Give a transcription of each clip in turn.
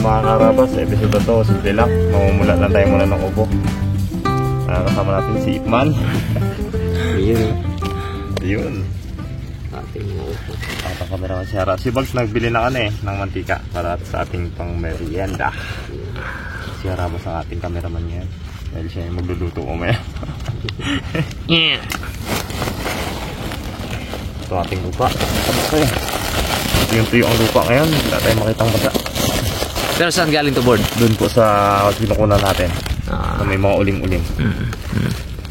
Mga karabas, episode to, simple lang. Mamumulat lang tayo muna ng ubo. Kasama natin si Ipman. Ayun. Ayun. Ating upo. Ang kamera ko si Hara. Si Bugs nagbili na ng mantika para sa ating pang merienda. Si Harabas ang ating cameraman yan. Dahil siya yung magluluto umaya. Ito ating lupa. Okay. Yung tuyo ang lupa ngayon. Wala tayong makitang bata. Pero saan galing to, board? Doon po sa kinukunan natin. Na may mga uling-uling.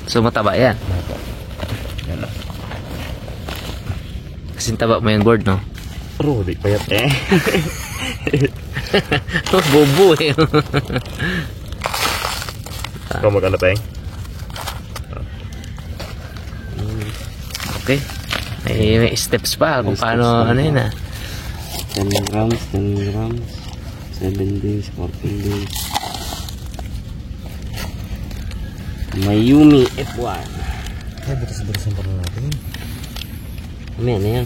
So mataba yan. Yan na. Kasing taba mo yung board, no? Pero di payat eh. Bobo eh. Ikaw mag-ano tayong? Okay. May steps pa kung paano ano yun 10 grams, 10 grams. 7 days, 14 days. Mayumi F1. Ay, butas-butasan pa na natin. Ano yan?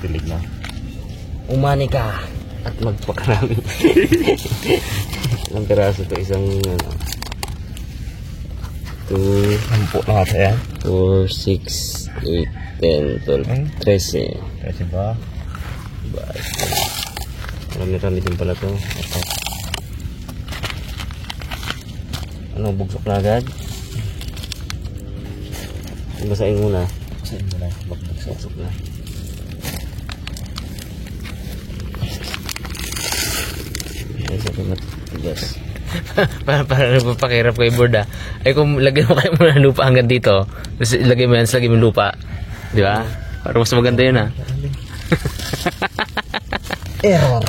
Dilig na. Umani ka at magpakarami. Ilang piraso to, isang ano, 10 na natin yan. 2, 6, 8, 10, 12, 13. Kasi ba? Marami-rami din pala to. Ano, bugsok na agad? Basahin muna. Basahin mo na. Bugsok na. Ay, sabi matigas. Para nagpapakirap kay board Ay kung lagyan mo kayo muna ng lupa hanggang dito, tapos lagyan mo yan, lagyan mo yung lupa, di ba? Para mas maganda yun Error.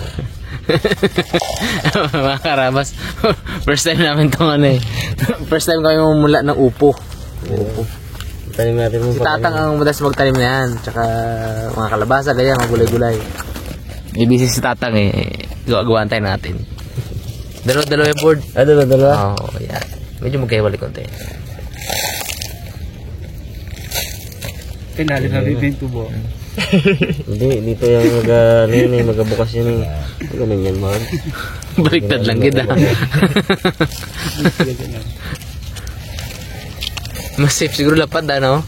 Mga karabas, first time namin itong first time kami mamula ng upo. Tanim natin mo. Si Tatang ang madalas magtanim na yan, tsaka mga kalabasa, ganyan, mga gulay-gulay. May busy si Tatang gawa-gawaan tayo natin. Dalawa yung board. Dalawa? Oo, yan. Medyo magkaiwalay konti. Pinali na rin yung tubo. Hindi, dito yung magabukas yun. Ganun yan, man. Baliktad lang kita. Mas safe siguro lapad, ano?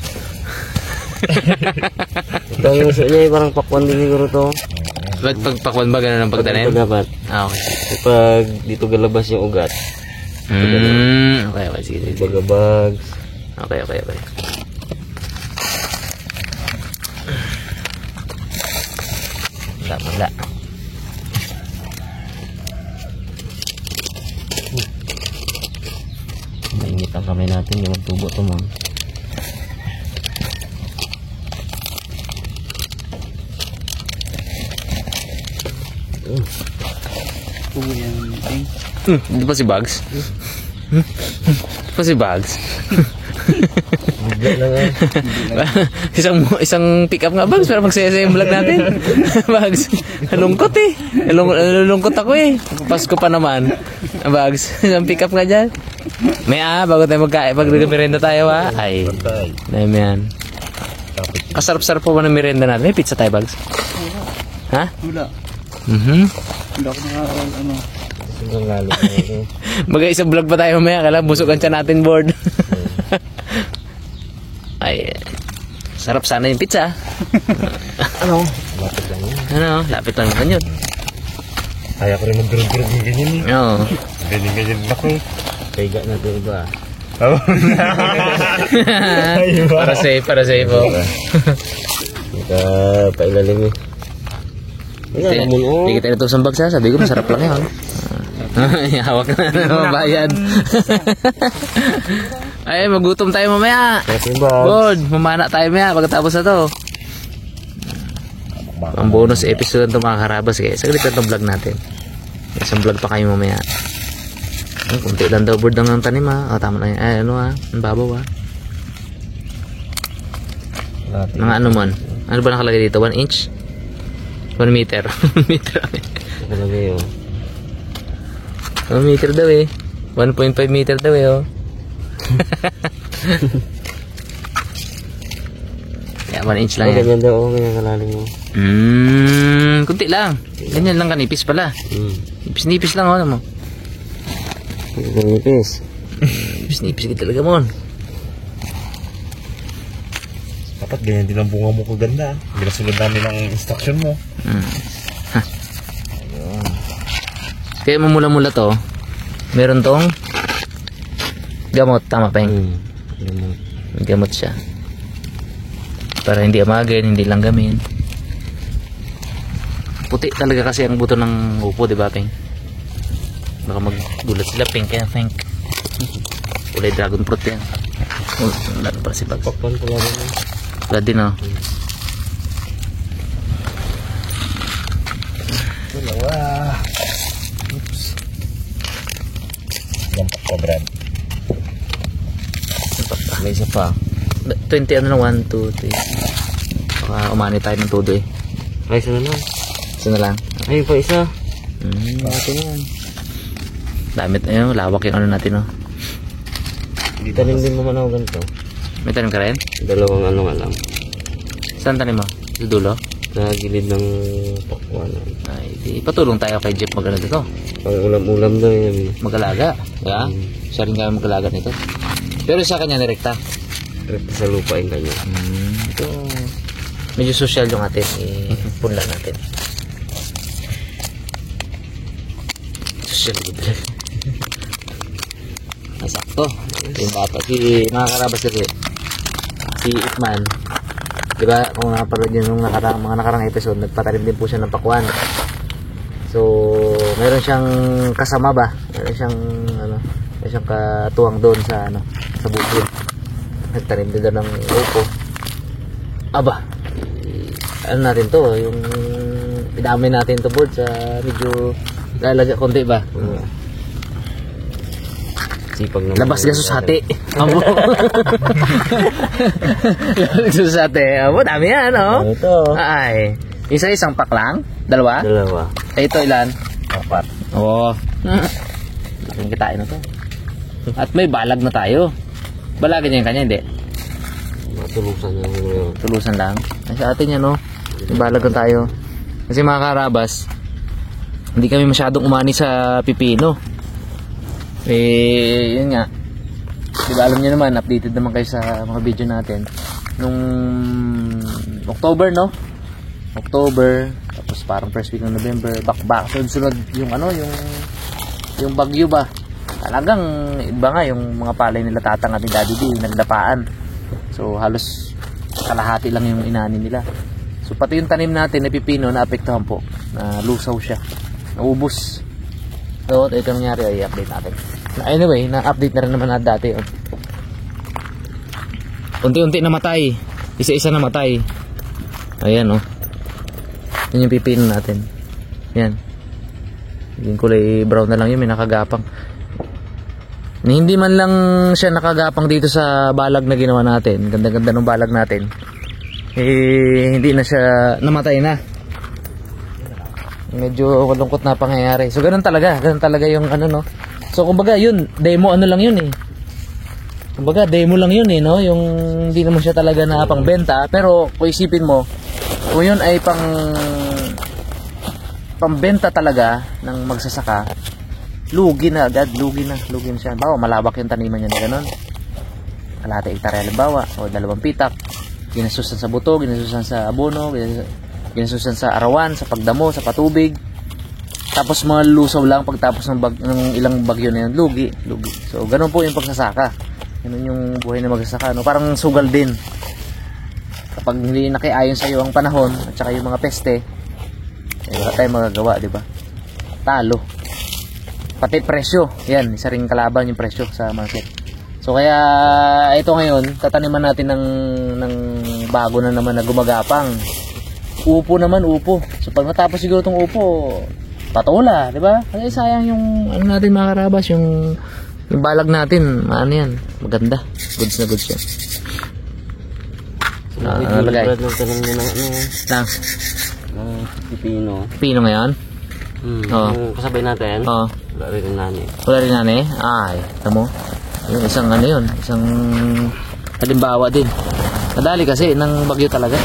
Ito yung uso niya, parang pakwan din siguro to. Pagpakwan ba ganun ang pagtanim? Dapat. Okay. Kapag dito galabas yung ugat. Okay, sige. Bagabags. Okay. Mula. Mainit ang kamay natin, yung magtubo to mo. Tubo yan. Di pa si Bugs? Si Bugs? isang pick up nga, Bugs, para magsaya-saya yung vlog natin. Bugs, nalungkot nalulungkot ako Pasko pa naman. Bugs, isang pick up nga dyan. May bago tayo pag nag-merenda tayo ay namin yan. Kasarap-sarap po ba ng merenda natin? May pizza tayo, Bugs? Ha? Wala. Hindi ako nakakala Mag-isang vlog pa tayo mamaya. Kailangan busog ang tiyan natin, board. Ay, sarap sana yung pizza. Lapit lang yan. Lapit lang naman yun. Kaya ko rin mag-grug-grug yung ganyan Oo. Ganyan ako Kaiga natin iba. Para safe. Pailalim Hindi kita ito sa bagsa. Sabi ko masarap lang yun. Hawak na mabayad. Ay, magutom tayo mamaya. Good, mamana tayo mamaya pagkatapos na to. Ang bonus episode ng mga karabas saglit lang itong vlog natin. Isang vlog pa kayo mamaya. Kunti lang daw board ng tanim tama na yun. Ang babaw Mga ano man. Ano ba nakalagay dito? 1 inch? 1 meter. 1 meter. 1 meter daw 1.5 meter daw eh, oh. Yeah, 1 inch lang yan. Ganyan daw, ganyan kalalim mo. Kunti lang. Ganyan lang kanipis pala. Nipis-nipis lang, oh, ano mo. Ganipis. Nipis-nipis ka talaga, mon. Dapat ganyan din ang bunga mo kaganda. Ginasunod namin ang instruction mo. Kaya mamula-mula to, meron tong gamot, tama pa yun. May gamot siya. Para hindi amagin, hindi langgamin. Puti talaga kasi ang buto ng upo, di ba, Peng? Baka magdulat sila, Peng, kaya think. Kulay dragon fruit yan. Wala na pala si Bag. Pakpan pala rin. Wala din, oh. Dalawa. Oops. Lampak ko, Brad. May isa pa. 20 ano lang, 1, 2, 3. Baka umani tayo ng todo eh. Ay, isa na lang. Isa na lang. Ay, pa isa. Ito yan. Damit na yun, lawak yung ano natin, oh. Tanim din mo man ako ganito. May tanim ka rin? Dalawang ano nga lang. Saan tanim mo? Sa dulo? Sa gilid ng pakwanan. Ay, di patulong tayo kay Jeff mag-ano dito. Pang ulam-ulam daw yan. Mag-alaga. Yeah? Siya rin kami mag-alaga nito. Pero sa kanya direkta. Direct sa lupa yung kanya. Ito, medyo social yung atin. Ipunla natin. Social gitu. Masakto. Yung bata. Si mga karabas kasi. Si Itman. Diba, kung napanood yun nung mga nakarang episode, nagpatalim din po siya ng pakwan. So, meron siyang kasama ba? Meron siyang katuwang doon sa sa bukid. Nagtanim din doon ng upo. Aba, ano natin to, yung idamay natin to board sa medyo lalaga konti ba? Sipag naman. Labas gasos hati. Amo. Labas gasos hati. Amo, dami yan, oh. Ito. Ay. Isa-isang pack lang? Dalawa? Dalawa. Ito ilan? 4. Oo. Laking kitain na to. At may balag na tayo. Balagin niya yung kanya, hindi? Matulusan niya ngayon. Tulusan lang. Ay, sa atin yan, no? May balag na tayo. Kasi mga karabas, hindi kami masyadong umani sa pipino. Eh, yun nga. Diba alam niyo naman, updated naman kayo sa mga video natin. Nung October, no? October, tapos parang first week ng November, back sunod yung yung bagyo ba. Talagang iba nga yung mga palay nila Tatang at ni Daddy D, nagdapaan. So halos kalahati lang yung inani nila. So pati yung tanim natin na pipino na apektuhan po, na lusaw siya, naubos. So ito nangyari, ay update natin. Anyway, na-update na rin naman na dati. Oh. Unti-unti namatay, isa-isa namatay. Ayan, oh. Yan yung pipino natin. Yan. Yung kulay brown na lang yun, may nakagapang. Hindi man lang siya nakagapang dito sa balag na ginawa natin. Ganda-ganda ng balag natin. Eh, hindi na siya, namatay na. Medyo malungkot na pangyayari. So, ganun talaga yung ano, no. So, kumbaga, yun, demo ano lang yun eh. Kumbaga, demo lang yun eh, no. Yung hindi naman siya talaga na pangbenta. Pero, kung isipin mo, kung yun ay pambenta talaga ng magsasaka, lugi na agad, lugi na siya. Bawa, malabak yung taniman niya na gano'n. Kalahati hektarya halimbawa, o 2 pitak. Ginasusan sa buto, ginasusan sa abono, ginasusan sa arawan, sa pagdamo, sa patubig. Tapos mga lusaw lang pagtapos ng ilang bagyo na yun, lugi. So, ganun po yung pagsasaka. Ganun yung buhay na magsasaka, no? Parang sugal din. Kapag hindi nakiayon sa iyo ang panahon at saka yung mga peste, eh, wala tayong magagawa, di ba? Talo. Pati presyo, yan, isa ring kalaban yung presyo sa market. So kaya ito ngayon, tataniman natin ng bago na naman na gumagapang. Upo naman, upo. So pag natapos siguro itong upo, patola, di ba? Kasi sayang yung ano natin mga karabas, yung balag natin, ano yan, maganda. Goods na goods yan. Nalagay. Ng tanong niya ng Ng pipino. pino ngayon. Oo. Yung kasabay natin. Oo. Wala rin yung nani. Wala rin nani? Ay, tamo. Yung isang ano yun, isang halimbawa din. Nadali kasi ng bagyo talaga.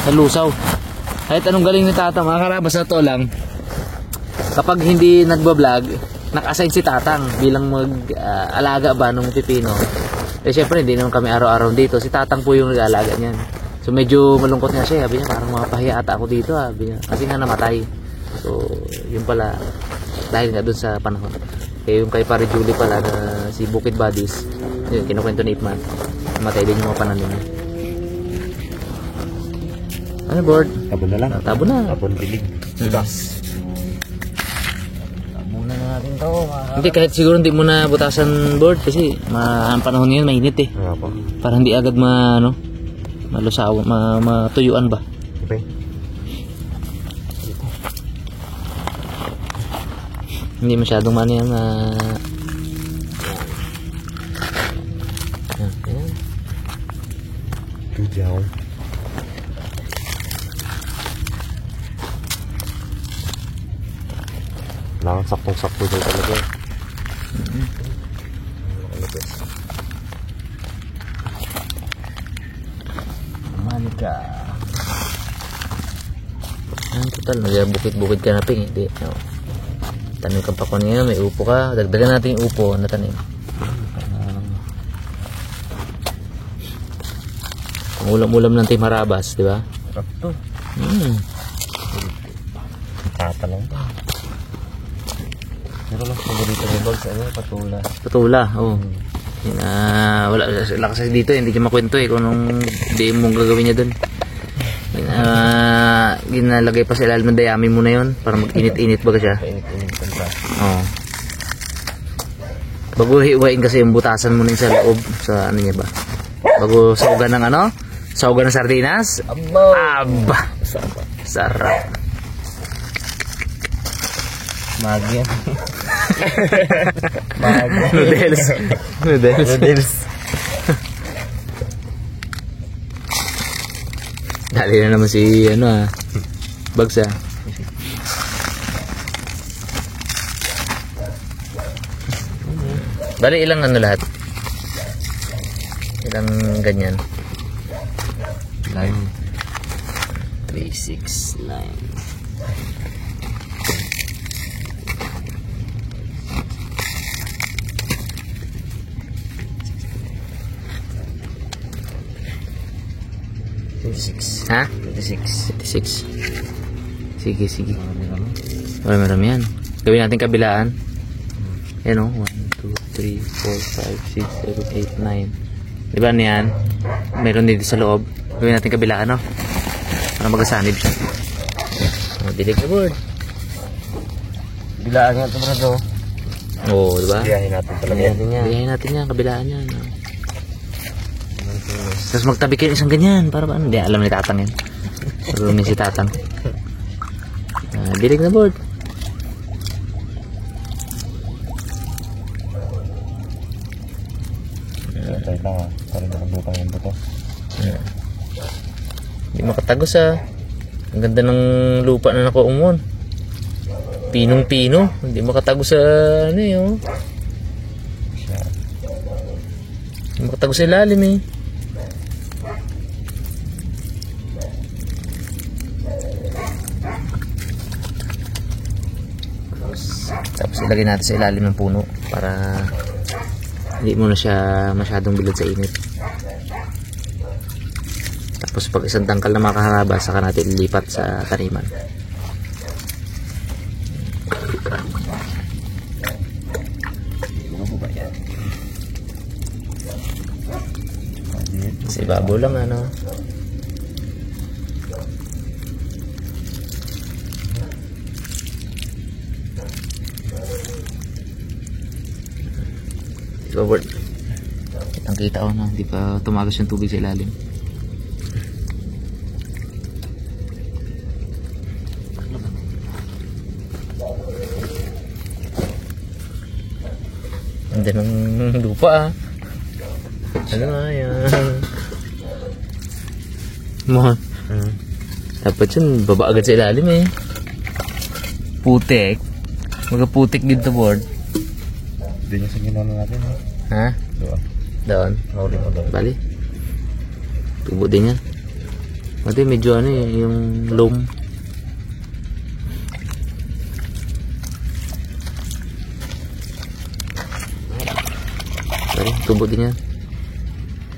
Nalusaw. Kahit anong galing ni Tatang, mga karabas na to lang. Kapag hindi nagbablog, naka-assign si Tatang bilang mag-alaga ba ng pipino. Eh syempre hindi naman kami araw-araw dito. Si Tatang po yung nag-alaga niyan. So medyo malungkot nga siya. Sabi niya parang mapahiya ata ako dito. Sabi niya. Kasi nga namatay. So yun pala. Dahil nga dun sa panahon. Kaya yung kay Pare Julie pala na si Bukid Buddies. Yun, kinukwento ni Ipman. Namatay din yung mga pananim niya. Ano board? Tabo na lang. Tabo na. Tabon dilig. Butas. Muna na natin to. Hindi, kahit siguro hindi mo na butasan board kasi ang panahon ngayon mainit eh. Nga po. Para hindi agad malusaw, matuyuan ba? Okay. Hindi masyadong yan. Ayan. Tujaw. Saktong-sakto daw talaga. Manika. Total, nagbukit-bukit ka na ping. Hindi. No. Tanim ka pa ko niya, may upo ka. Dagdagan natin yung upo na tanim. Ulam-ulam ng Timarabas, di ba? Sakto. Tatanong. Pero lang paborito ni Bugs, patula. Patula, oo. Wala sila kasi dito, hindi niya makwento kung anong demo mong gagawin niya doon. Ginalagay pa sa ilalim ng dayami mo na yun para mag-init-init ba siya? Painit-init pa. Oo. Bago hiwain kasi yung butasan mo na sa loob sa ano niya ba? Bago saugan ng ano? Saugan ng sardinas? Aba! Sarap. Magya. Noodles. Dali na naman si Bugs ah. Bali ilang lahat? Ilang ganyan? 9. 3, 6, 9. Ha? 56. Sige. Marami yan. Gawin natin kabilaan. Yan o. 1, 2, 3, 4, 5, 6, 7, 8, 9. Diba niyan? Meron dito sa loob. Gawin natin kabilaan o. Para magasanib siya. Dilig na board. Bilaan nga ito brado. Oo, diba? Biyahin natin talaga. Biyahin natin yan. Kabilaan yan. Tapos magtabi kayo isang ganyan para ba? Hindi, alam ni Tatang yan. Marunong si Tatang. Dilig na board. Tayo lang ah. Parang nakabutang yung buto. Hindi makatagos ah. Ang ganda ng lupa na nakuumon. Pinong-pino. Hindi makatagos sa ano eh oh. Hindi makatagos sa ilalim eh. Tapos ilagay natin sa ilalim ng puno para hindi mo na siya masyadong bilad sa init. Tapos pag isang tangkal na makaharaba, saka natin ilipat sa taniman. Sa ibabaw lang ano. Robert, kitang kita ko na hindi pa tumagas yung tubig sa ilalim. Ganda ng lupa ah. Ano nga yan? Mohon. Dapat yun, baba agad sa ilalim eh. Putik. Magaputik dito board. Hindi niya sa ginawa natin. Ha? Doon. Doon. Hauling ko doon. Bali. Tubo din yan. Pati medyo ano eh, yung loam. Bali, tubo din yan.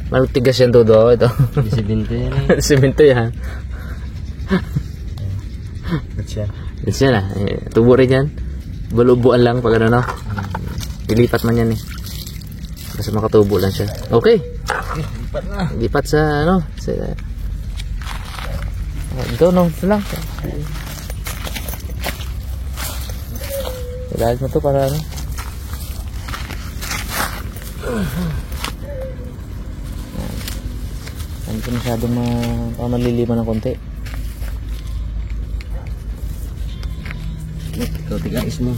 Malutigas yan todo. Ito. Sisinto yan eh. Semento yan. That's yan. That's yan ah. Tubo rin yan. Balubuan lang pag ano no. Ilipat man yan eh. Basta makatubo lang siya. Okay. Lipat na. Lipat sa ano. Sa... Ito no. Ito lang. Ilalit mo to para ano. Hindi ko masyadong maliliman ng konti. Ikaw tigais mo.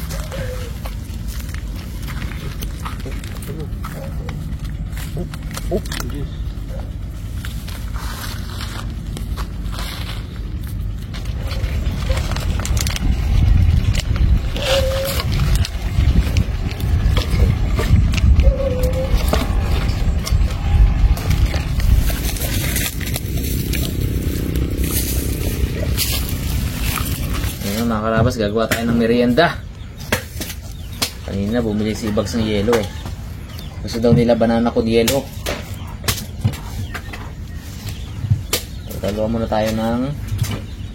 Ngayon mga karabas, gagawa tayo ng merienda. Kanina bumili si Bags ng yelo eh. Gusto daw nila banana con yelo. Tagaluan muna tayo ng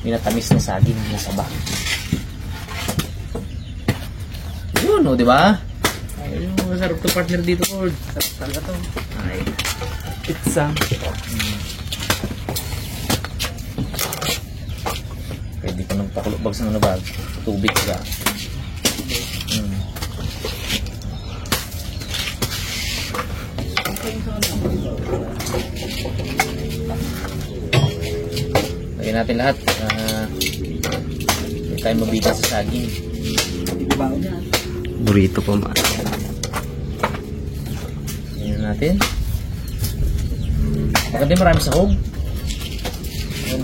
minatamis na saging na saba. Yun o, diba? Ay, yung masarap to partner dito, Lord. Sarap talaga to. Ay. Pizza. Pwede ko nang pakulog Bags ng ano bag. Tubig ka. Lagyan natin lahat. Hindi tayo mabigas sa saging. Burrito pa man. Lagyan natin. Baka di marami sahog.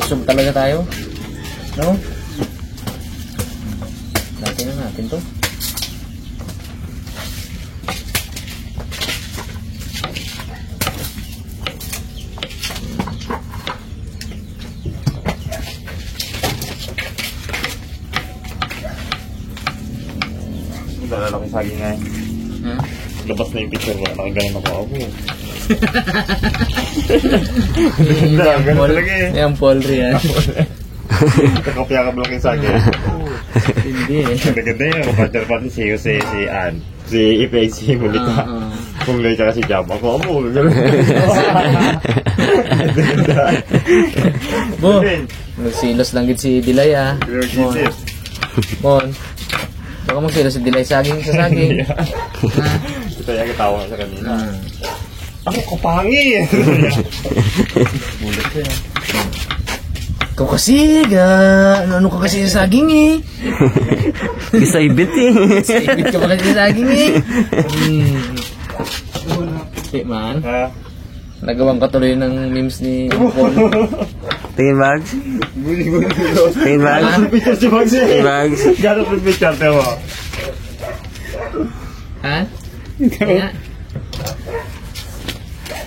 Busog talaga tayo. No? Natin na natin to. Nalala ko yung saging nga eh. Labas na yung picture mo. Nakaganon ako. Ganun talaga eh. Yan, poultry yan. Kakopya ka blok yung saging. Hindi eh. Ganda yun. Kapatid pati si Jose, si Ann. Si Ipe, si Mulita. Kung lay tsaka si Jam. Ako, ganun. Bo, magsilos lang gid si Dilay ah. Mon. Mon. Baka magsilos si Dilay saging sa saging. Ito yung katawa sa kanina. Ako kapangi! Bulat ko yan. Ikaw kasi, ano ka kasi sa saging eh. Isa ibit eh. Ibit ka pa kasi sa saging eh. Okay man. Ha? Nagawang katuloy ng memes ni Paul. Tingin Bags? Guli-guli. Tingin Bags? Picture si Mags eh. Tingin Bags? Gano'n yung picture, tewa. Ha? Kaya?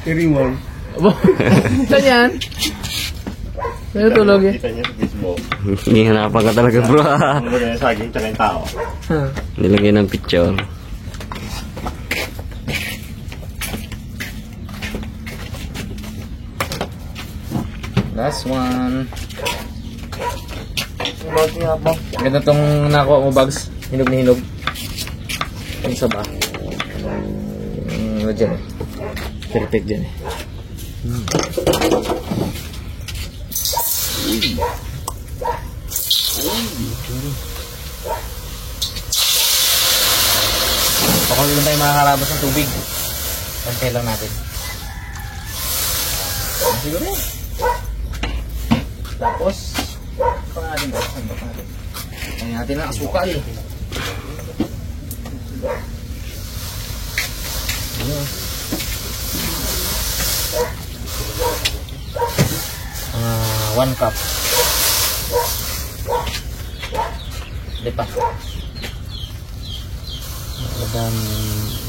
Iriwang. Saan yan? Saan tulog eh? Kita niya sa Facebook. Hihanapan ka talaga bro. Ano ba yung saging tsaka yung tao? Nilagay ng picture. Last one. Bakit nga ba? Ganda tong nakuha mo Bags. Hinog na hinog. Yung saba. Ano dyan eh. Perfect dyan eh. Pakulo lang tayo makakalabas ng tubig. Pantay lang natin. Siguro yan. Tapos, pang natin ba? Kaya natin ang asukal eh. Ano? 1 cup. Hindi pa. Talagang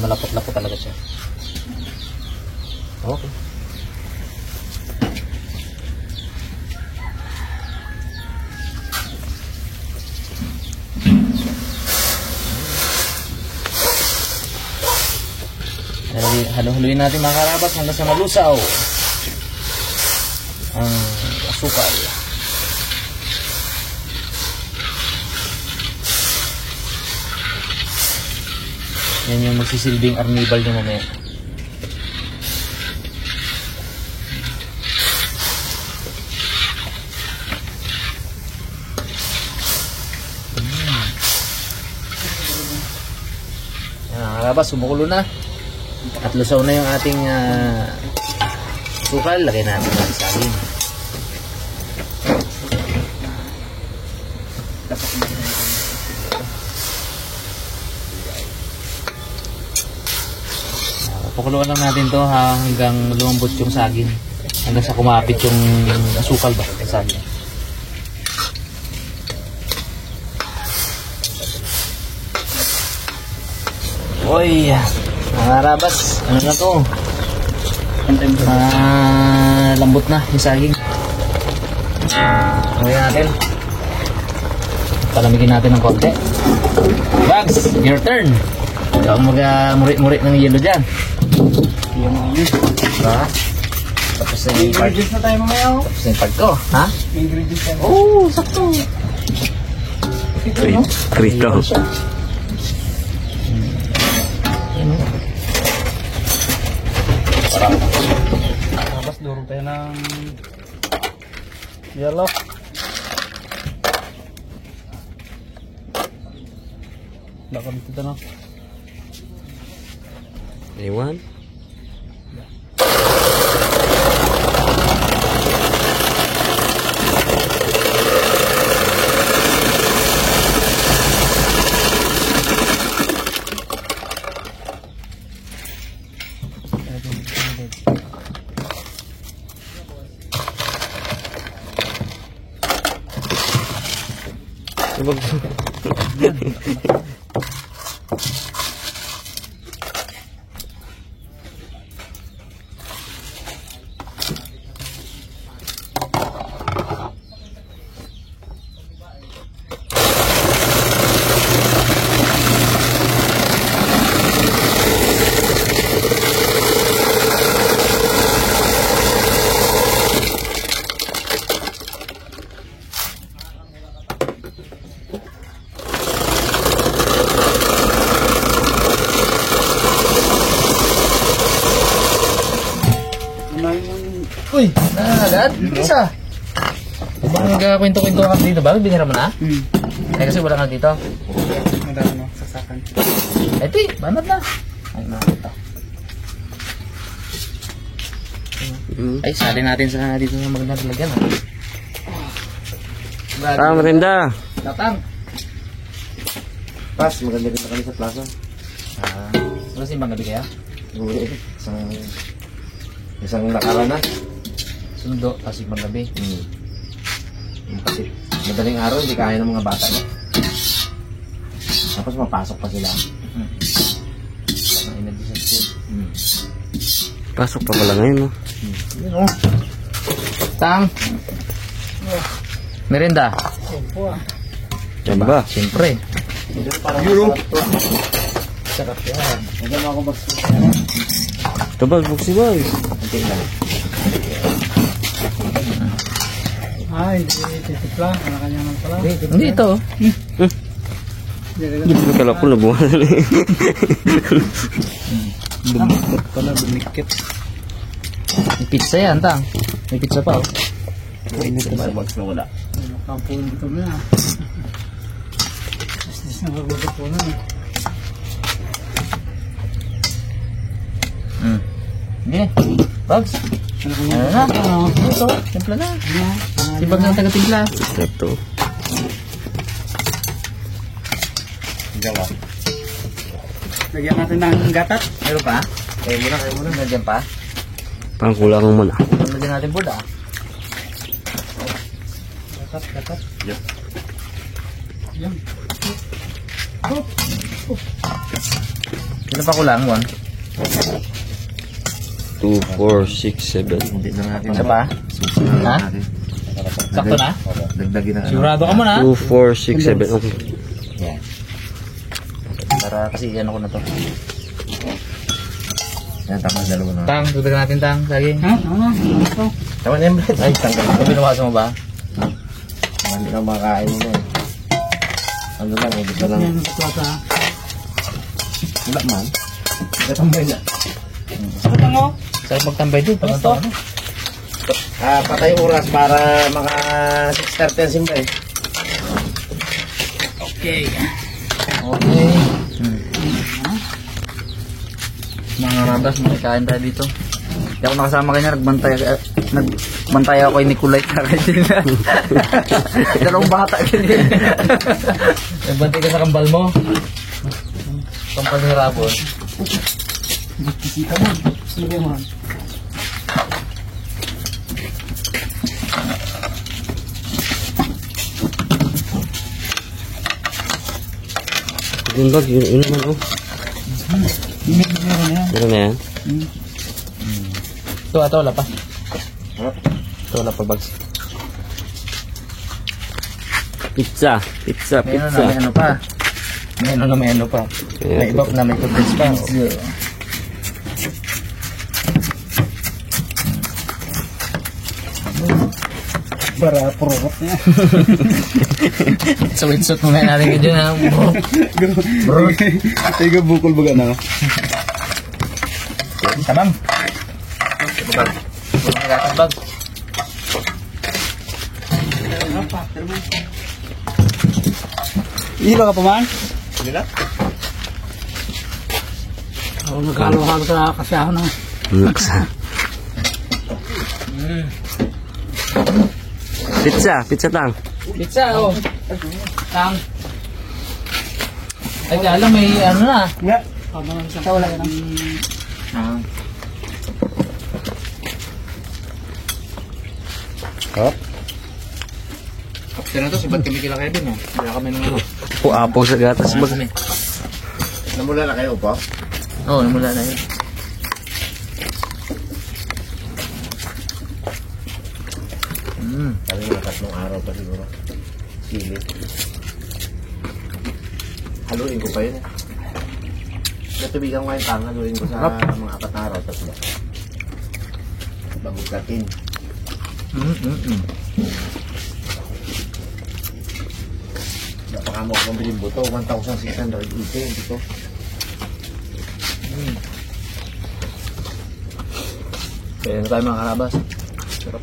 malapot-lapot talaga siya. Okay. Halo-haluin natin mga karabas hanggang sa malusaw ang asukal. Yan yung magsisilbing arnibal niya mamaya. Yan mga karabas, sumukulo na. At lusaw na yung ating sukal. Lagay natin ang saging. Pakuluan lang natin to hanggang lumambot yung saging. Hanggang sa kumapit yung sukal ba? Yung saging. Oy! Mga rabas, ano na to? Lambot na yung saging. Okay natin. Palamigin natin ng konti. Bugs, your turn. Ikaw mag-murit-murit ng yelo dyan. Diba? Tapos na yung part. Ingredients na tayo mamaya. Tapos na yung part ko. Ha? Ingredients tayo. Oo, sakto. Krito. Tapos durog tayo ng yellow. Baka dito na. Iwan. Uy, agad? Isa. Baka nagkakwento-kwento ka dito ba? Binira mo na? Eh kasi wala ka dito. Madami no, sasakan. Ito eh, banat na. Ay, nakita. Ay, sali natin sa dito sa magandang lagyan. Merinda. Tatang. Pas, maganda rin na kami sa plaza. Wala simbang gabi kaya? Uli, isang nakaraan na. Sundo, tapos simbang gabi. Kasi madaling araw, hindi kaya ng mga bata niya. Tapos mapasok pa sila. Pasok pa pala ngayon, no? Tang. Merinda. Yan ba? Siyempre. Euro. Sarap yan. Maganda ako basta. Ito ba, buksi ba? Okay lang. Ay, titipla. Ano kanya naman pala. Hindi ito. Hindi kala po nabuhan. Bumikit pala, bumikit. May pizza yan, Tang. May pizza pa, oh. Mainit na bags na wala. Kampun dito na. Business na kagugot po na. Hindi. Bugs. Ano kanya? Ano na? Ito, timpla na. Si Bugs na taga-timpla. Ito. Lagyan natin ng gatat. Meron pa? Kaya muna. Nandiyan pa. Parang kulang mo na. Nandiyan natin po da. Gatat. Yep. Yan. Sino pa kulang? 1? 2, 4, 6, 7. Hindi na natin. Isa pa? Ha? Sakto na? Dagdagin na. Sigurado ka muna. 2, 4, 6, 7. Okay. Yan. Para kasi ano ko na to. Yan, tama ang dalawa na. Tang, tutugan natin tang. Saging. Ha? Ano? Ito. Tama na yung bread. Ay, tanggal. Ano binuwasan mo ba? Hindi na makain mo eh. Ano lang, hindi ka lang. Yan ang plata. Wala man. Natambay na. Ito mo? Sarap magtambay doon. Pag ito. Patay oras para maka 6:30 ang simba eh. Okay. Mga rabas, makikain tayo dito. Hindi ako nakasama kanya, nagbantay ako kay Nicolay Caragina. Dalawang bata ganyan. Nagbantay ka sa kambal mo. Kampal ni Rabon. Kita mo. Sige mo. Yun bag, yun naman oh. Meron na yan. Meron na yan. Ito wala pa. Ito wala pa bags. Pizza. Pizza. Pizza. May ano pa. May ano pa. May iba na may condensed pa. Para purot niya. So wait, muna natin ka dyan ha. Bro. Tiga bukol baga na. Tamam. Bag. Walang gatang bag. Iba ka pa man? Hindi na? Oo, nagkalo-halo sa kasyahan na. Laksa. Pizza. Pizza tang. Pizza, oh. Tang. Ay, kaya lang may ano na. Nga. Sa wala ka na. Oh? After na to, sibat kami kila Kevin, oh. Kaya kami nung ano. Apo sa gatas. Bag. Bag. Namula na kayo po? Oo, namula na yun. Kami mga 3 araw pa siguro. Sili. Haluin ko pa yun eh. Natubigan ko yung tang, haluin ko sa mga 4 na araw. Tapos ba? Bagugatin. Napaka mo akong bilhin buto. 1,680 dito. Kaya na tayo mga karabas. Sarap.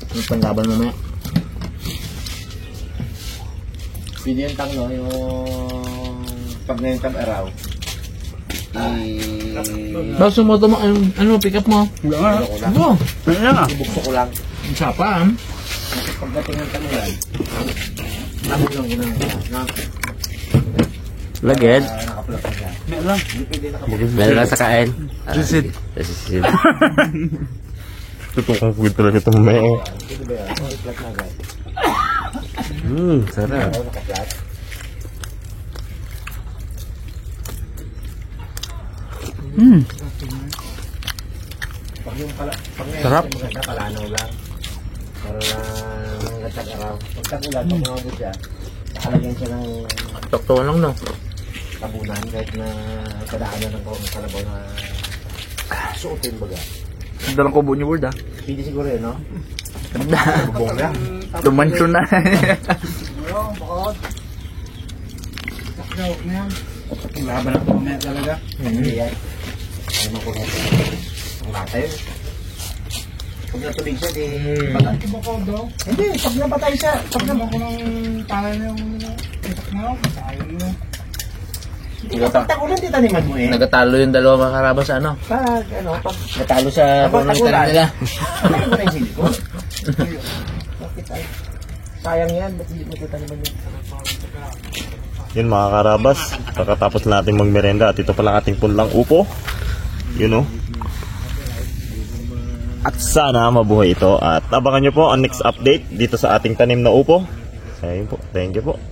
Ang panglaban mamaya. Pwede yung tang, no? Yung pag ngayon tag-araw. Bakit sumoto mo? Ano, pick up mo? Wala nga. Ano ko lang. Oo. Wala nga. Ibukso ko lang. Ang sapa, Pagdating ng tanulan, nabulong ko na. Laged. Nakaplot na siya. Meron lang. Hindi pwede nakaplot. Meron lang sa kain. Juicy. Juicy. Tutungkang food talaga ito mamaya. Pwede ba yan? Nakaplot na agad. Sarap. Ako nakaplot. Pag yung Sarap. maganda palanaw lang. Para hanggang tag-araw. Pag tag-ulan, pag nangabot siya, nakalagyan siya ng Toktuan lang, no? tabunan kahit na kadaanan ng kalabaw na suotin baga. Dalang kubo niyo, Word, ah. Pwede siguro yun, no? Ganda. Bunga. Tumansyon na. Laban ako mamaya talaga. Hindi yan. Ayaw mo ko na. Ang bata yun. Pag natubig siya, di... Bakit ba ko daw? Hindi, pag napatay siya. Pag Pagkama ko ng tangan yung itak na ako. Sayang mo. tagulan, di taniman mo eh. Nagatalo yung dalawa mga karabas, ano? Pag, ano, pag... Natalo sa Pag punong tagulan. tanim nila. Ano mo na yung sili ko? Bakit ay... Sayang yan, ba't hindi mo ito taniman yun? Yun mga karabas, pagkatapos natin magmerenda at ito pala ating punlang upo. Yun o. At sana mabuhay ito at abangan nyo po ang next update dito sa ating tanim na upo. Ayun po. Thank you po.